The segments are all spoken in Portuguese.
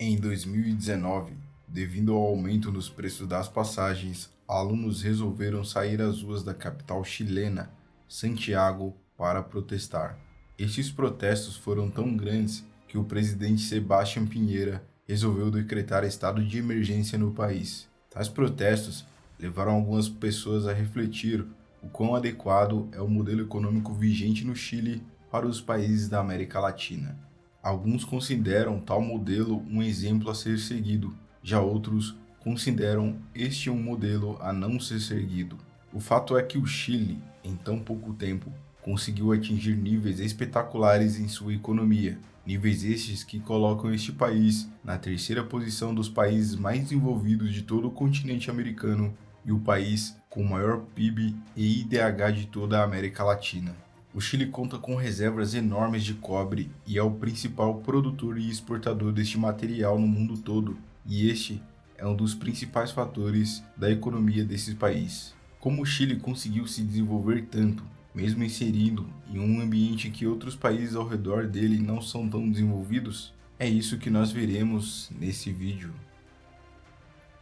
Em 2019, devido ao aumento nos preços das passagens, alunos resolveram sair às ruas da capital chilena, Santiago, para protestar. Estes protestos foram tão grandes que o presidente Sebastián Piñera resolveu decretar estado de emergência no país. Tais protestos levaram algumas pessoas a refletir o quão adequado é o modelo econômico vigente no Chile para os países da América Latina. Alguns consideram tal modelo um exemplo a ser seguido, já outros consideram este um modelo a não ser seguido. O fato é que o Chile, em tão pouco tempo, conseguiu atingir níveis espetaculares em sua economia, níveis estes que colocam este país na terceira posição dos países mais desenvolvidos de todo o continente americano e o país com o maior PIB e IDH de toda a América Latina. O Chile conta com reservas enormes de cobre e é o principal produtor e exportador deste material no mundo todo, e este é um dos principais fatores da economia desse país. Como o Chile conseguiu se desenvolver tanto, mesmo inserindo em um ambiente em que outros países ao redor dele não são tão desenvolvidos? É isso que nós veremos nesse vídeo.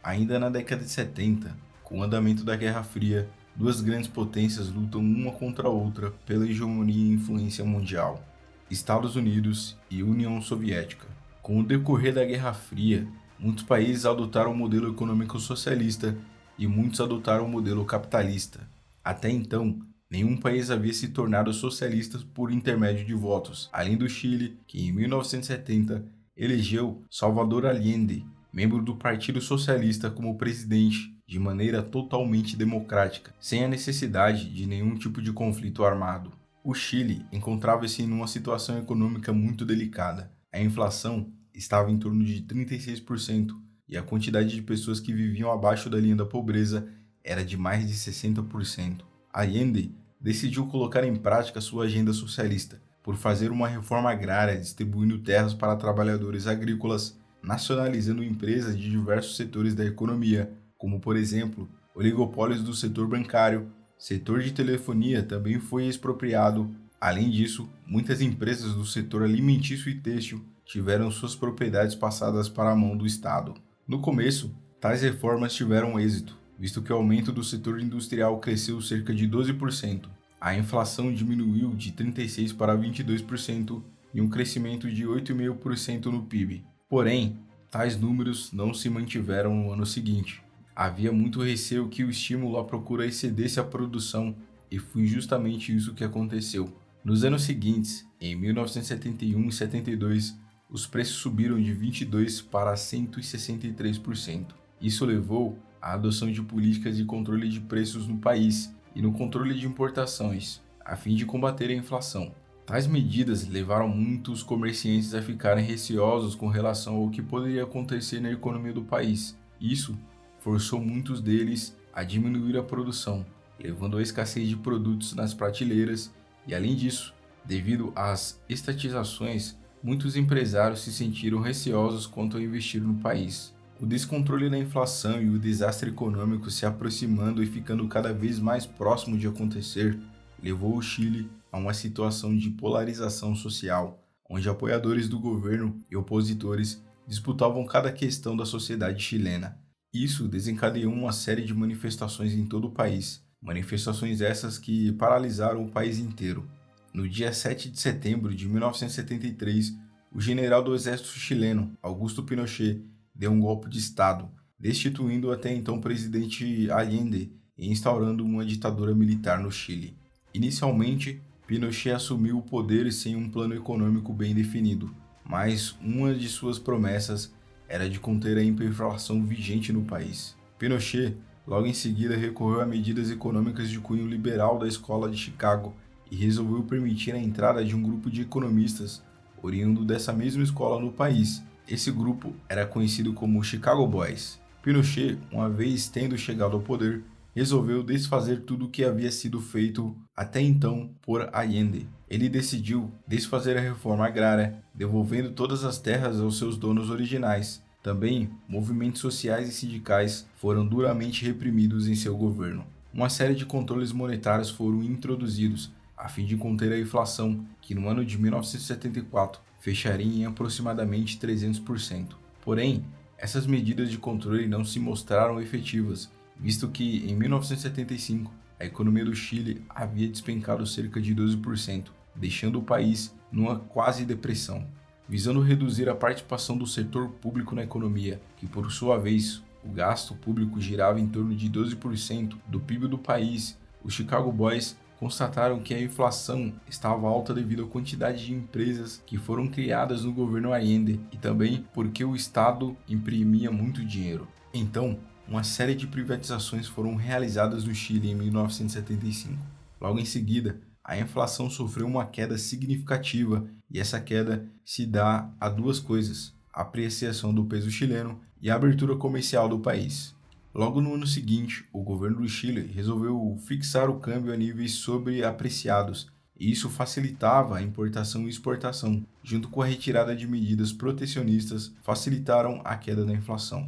Ainda na década de 70, com o andamento da Guerra Fria, duas grandes potências lutam uma contra a outra pela hegemonia e influência mundial: Estados Unidos e União Soviética. Com o decorrer da Guerra Fria, muitos países adotaram o modelo econômico socialista e muitos adotaram o modelo capitalista. Até então, nenhum país havia se tornado socialista por intermédio de votos, além do Chile, que em 1970 elegeu Salvador Allende, membro do Partido Socialista, como presidente de maneira totalmente democrática, sem a necessidade de nenhum tipo de conflito armado. O Chile encontrava-se em uma situação econômica muito delicada. A inflação estava em torno de 36% e a quantidade de pessoas que viviam abaixo da linha da pobreza era de mais de 60%. Allende decidiu colocar em prática sua agenda socialista por fazer uma reforma agrária, distribuindo terras para trabalhadores agrícolas, nacionalizando empresas de diversos setores da economia, como, por exemplo, oligopólios do setor bancário. Setor de telefonia também foi expropriado. Além disso, muitas empresas do setor alimentício e têxtil tiveram suas propriedades passadas para a mão do Estado. No começo, tais reformas tiveram êxito, visto que o aumento do setor industrial cresceu cerca de 12%. A inflação diminuiu de 36% para 22% e um crescimento de 8,5% no PIB. Porém, tais números não se mantiveram no ano seguinte. Havia muito receio que o estímulo à procura excedesse a produção, e foi justamente isso que aconteceu. Nos anos seguintes, em 1971 e 72, os preços subiram de 22% para 163%. Isso levou à adoção de políticas de controle de preços no país e no controle de importações, a fim de combater a inflação. Tais medidas levaram muitos comerciantes a ficarem receosos com relação ao que poderia acontecer na economia do país. Isso forçou muitos deles a diminuir a produção, levando à escassez de produtos nas prateleiras e, além disso, devido às estatizações, muitos empresários se sentiram receosos quanto a investir no país. O descontrole da inflação e o desastre econômico se aproximando e ficando cada vez mais próximo de acontecer, levou o Chile a uma situação de polarização social, onde apoiadores do governo e opositores disputavam cada questão da sociedade chilena. Isso desencadeou uma série de manifestações em todo o país, manifestações essas que paralisaram o país inteiro. No dia 7 de setembro de 1973, o general do exército chileno, Augusto Pinochet, deu um golpe de Estado, destituindo o até então presidente Allende e instaurando uma ditadura militar no Chile. Inicialmente, Pinochet assumiu o poder sem um plano econômico bem definido, mas uma de suas promessas era de conter a hiperinflação vigente no país. Pinochet, logo em seguida, recorreu a medidas econômicas de cunho liberal da Escola de Chicago e resolveu permitir a entrada de um grupo de economistas oriundo dessa mesma escola no país. Esse grupo era conhecido como Chicago Boys. Pinochet, uma vez tendo chegado ao poder, resolveu desfazer tudo o que havia sido feito até então por Allende. Ele decidiu desfazer a reforma agrária, devolvendo todas as terras aos seus donos originais. Também, movimentos sociais e sindicais foram duramente reprimidos em seu governo. Uma série de controles monetários foram introduzidos, a fim de conter a inflação, que no ano de 1974 fecharia em aproximadamente 300%. Porém, essas medidas de controle não se mostraram efetivas, visto que em 1975 a economia do Chile havia despencado cerca de 12%, deixando o país numa quase depressão. Visando reduzir a participação do setor público na economia, que por sua vez o gasto público girava em torno de 12% do PIB do país, os Chicago Boys constataram que a inflação estava alta devido à quantidade de empresas que foram criadas no governo Allende e também porque o Estado imprimia muito dinheiro. Então, uma série de privatizações foram realizadas no Chile em 1975. Logo em seguida, a inflação sofreu uma queda significativa e essa queda se dá a duas coisas: a apreciação do peso chileno e a abertura comercial do país. Logo no ano seguinte, o governo do Chile resolveu fixar o câmbio a níveis sobreapreciados, e isso facilitava a importação e exportação, junto com a retirada de medidas protecionistas, facilitaram a queda da inflação.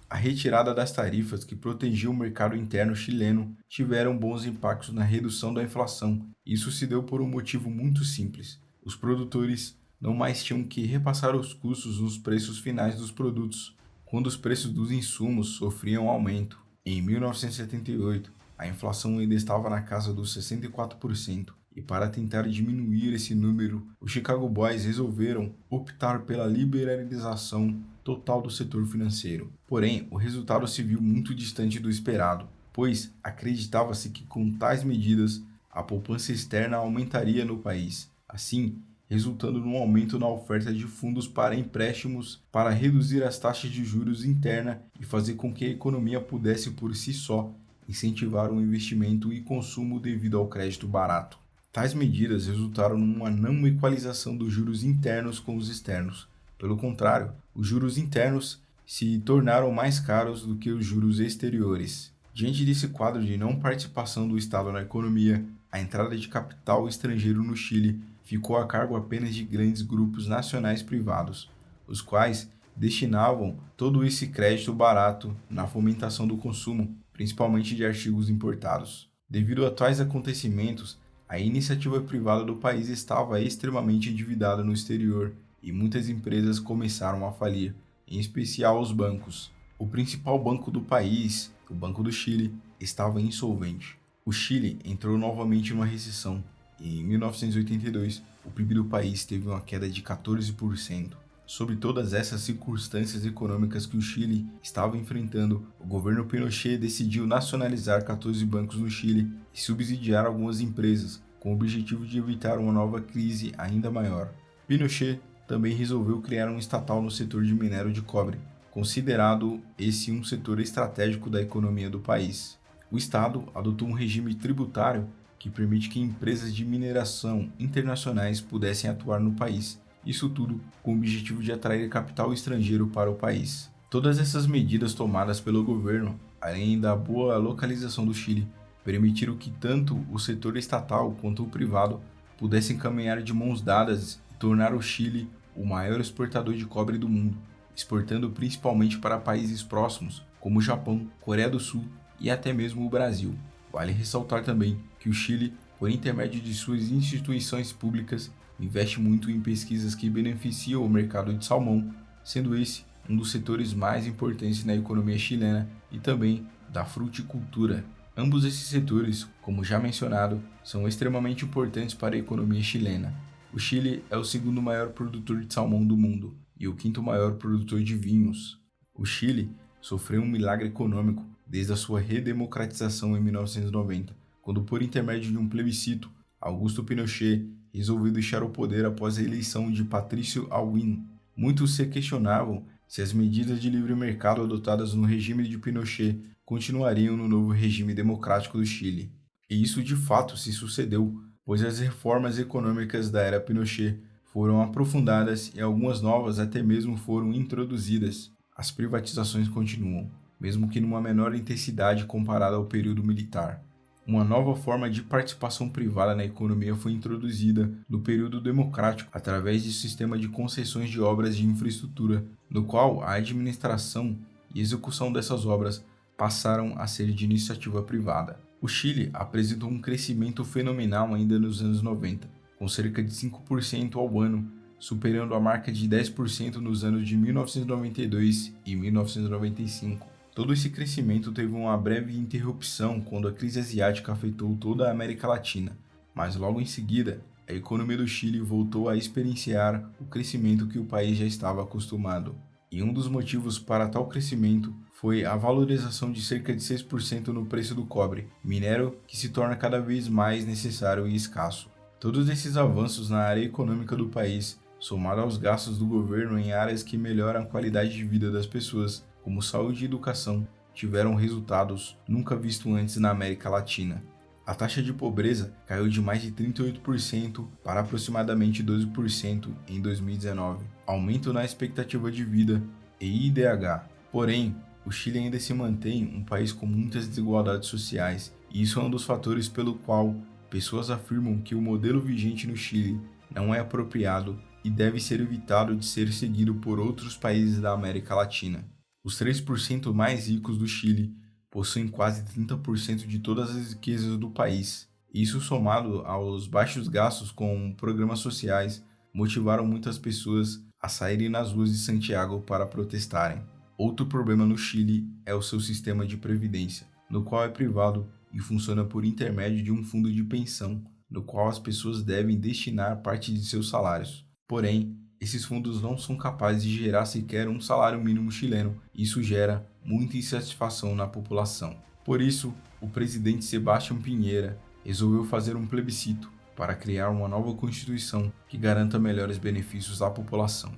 A retirada das tarifas que protegiam o mercado interno chileno tiveram bons impactos na redução da inflação. Isso se deu por um motivo muito simples: os produtores não mais tinham que repassar os custos nos preços finais dos produtos, quando os preços dos insumos sofriam aumento. Em 1978, a inflação ainda estava na casa dos 64%, e para tentar diminuir esse número, os Chicago Boys resolveram optar pela liberalização total do setor financeiro. Porém, o resultado se viu muito distante do esperado, pois acreditava-se que com tais medidas a poupança externa aumentaria no país. Assim, resultando num aumento na oferta de fundos para empréstimos para reduzir as taxas de juros interna e fazer com que a economia pudesse por si só incentivar o investimento e consumo devido ao crédito barato. Tais medidas resultaram numa não equalização dos juros internos com os externos. Pelo contrário, os juros internos se tornaram mais caros do que os juros exteriores. Diante desse quadro de não participação do Estado na economia, a entrada de capital estrangeiro no Chile ficou a cargo apenas de grandes grupos nacionais privados, os quais destinavam todo esse crédito barato na fomentação do consumo, principalmente de artigos importados. Devido a tais acontecimentos, a iniciativa privada do país estava extremamente endividada no exterior e muitas empresas começaram a falir, em especial os bancos. O principal banco do país, o Banco do Chile, estava insolvente. O Chile entrou novamente em uma recessão e em 1982 o PIB do país teve uma queda de 14%. Sobre todas essas circunstâncias econômicas que o Chile estava enfrentando, o governo Pinochet decidiu nacionalizar 14 bancos no Chile e subsidiar algumas empresas, com o objetivo de evitar uma nova crise ainda maior. Pinochet também resolveu criar um estatal no setor de minério de cobre, considerado esse um setor estratégico da economia do país. O Estado adotou um regime tributário que permite que empresas de mineração internacionais pudessem atuar no país, isso tudo com o objetivo de atrair capital estrangeiro para o país. Todas essas medidas tomadas pelo governo, além da boa localização do Chile, permitiram que tanto o setor estatal quanto o privado pudessem caminhar de mãos dadas e tornar o Chile o maior exportador de cobre do mundo, exportando principalmente para países próximos, como o Japão, Coreia do Sul e até mesmo o Brasil. Vale ressaltar também que o Chile, por intermédio de suas instituições públicas, investe muito em pesquisas que beneficiam o mercado de salmão, sendo esse um dos setores mais importantes na economia chilena e também da fruticultura. Ambos esses setores, como já mencionado, são extremamente importantes para a economia chilena. O Chile é o segundo maior produtor de salmão do mundo e o quinto maior produtor de vinhos. O Chile sofreu um milagre econômico desde a sua redemocratização em 1990, quando, por intermédio de um plebiscito, Augusto Pinochet resolveu deixar o poder após a eleição de Patrício Aylwin. Muitos se questionavam se as medidas de livre mercado adotadas no regime de Pinochet continuariam no novo regime democrático do Chile. E isso de fato se sucedeu, pois as reformas econômicas da era Pinochet foram aprofundadas e algumas novas até mesmo foram introduzidas. As privatizações continuam, mesmo que numa menor intensidade comparada ao período militar. Uma nova forma de participação privada na economia foi introduzida no período democrático através de sistema de concessões de obras de infraestrutura, no qual a administração e execução dessas obras passaram a ser de iniciativa privada. O Chile apresentou um crescimento fenomenal ainda nos anos 90, com cerca de 5% ao ano, superando a marca de 10% nos anos de 1992 e 1995. Todo esse crescimento teve uma breve interrupção quando a crise asiática afetou toda a América Latina, mas logo em seguida, a economia do Chile voltou a experienciar o crescimento que o país já estava acostumado. E um dos motivos para tal crescimento foi a valorização de cerca de 6% no preço do cobre, minério que se torna cada vez mais necessário e escasso. Todos esses avanços na área econômica do país, somado aos gastos do governo em áreas que melhoram a qualidade de vida das pessoas, como saúde e educação, tiveram resultados nunca vistos antes na América Latina. A taxa de pobreza caiu de mais de 38% para aproximadamente 12% em 2019, aumento na expectativa de vida e IDH. Porém, o Chile ainda se mantém um país com muitas desigualdades sociais, e isso é um dos fatores pelo qual pessoas afirmam que o modelo vigente no Chile não é apropriado e deve ser evitado de ser seguido por outros países da América Latina. Os 3% mais ricos do Chile possuem quase 30% de todas as riquezas do país. Isso, somado aos baixos gastos com programas sociais, motivaram muitas pessoas a saírem nas ruas de Santiago para protestarem. Outro problema no Chile é o seu sistema de previdência, no qual é privado e funciona por intermédio de um fundo de pensão, no qual as pessoas devem destinar parte de seus salários. Porém, esses fundos não são capazes de gerar sequer um salário mínimo chileno, e isso gera muita insatisfação na população. Por isso, o presidente Sebastián Piñera resolveu fazer um plebiscito para criar uma nova constituição que garanta melhores benefícios à população.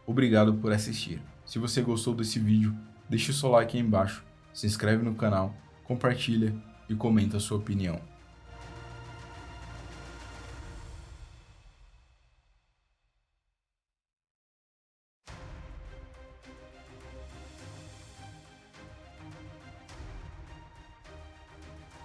Obrigado por assistir. Se você gostou desse vídeo, deixe o seu like aí embaixo, se inscreve no canal, compartilha e comenta a sua opinião.